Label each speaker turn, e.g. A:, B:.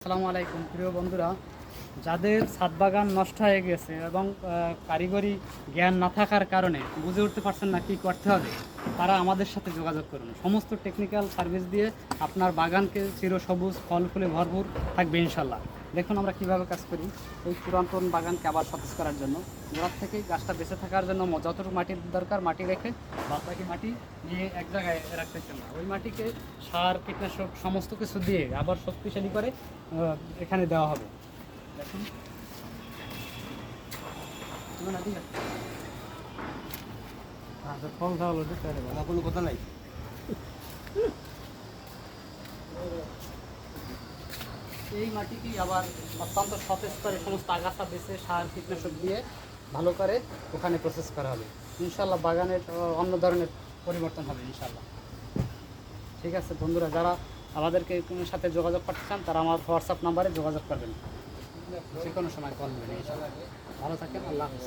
A: আসসালামু আলাইকুম প্রিয় বন্ধুরা, যাদের ছাদ বাগান নষ্ট হয়ে গেছে এবং কারিগরি জ্ঞান না থাকার কারণে বুঝে উঠতে পারছেন না কী করতে হবে, তারা আমাদের সাথে যোগাযোগ করুন। সমস্ত টেকনিক্যাল সার্ভিস দিয়ে আপনার বাগানকে চিরসবুজ ফল ফুলে ভরপুর থাকবে ইনশাল্লাহ। দেখুন আমরা কিভাবে কাজ করি। এই পুরাতন বাগানকে আবার সতেজ করার জন্য গোড়ার থেকে গাছটা বেঁচে থাকার জন্য যতটুকু মাটির দরকার মাটি রেখে বাদ বাকি মাটি নিয়ে এক জায়গায় রাখতেছেন না, ওই মাটিকে সার কীটনাশক সমস্ত কিছু দিয়ে আবার শক্তিশালী করে এখানে দেওয়া হবে। দেখুন ফল খাওয়ালো
B: কোনো কথা নাই।
A: এই মাটিকেই আবার অত্যন্ত সতেজ করে সমস্ত আগাছা বেছে সার কীটনাশক দিয়ে ভালো করে ওখানে প্রসেস করা হবে। ইনশাল্লাহ বাগানের অন্য ধরনের পরিবর্তন হবে ইনশাল্লাহ। ঠিক আছে বন্ধুরা, যারা আমাদেরকে সাথে যোগাযোগ করতে চান তারা আমার হোয়াটসঅ্যাপ নাম্বারে যোগাযোগ করবেন, যে কোনো সময় কল দেবেন ইনশাল্লাহ। ভালো থাকেন, আল্লাহ হাফেজ।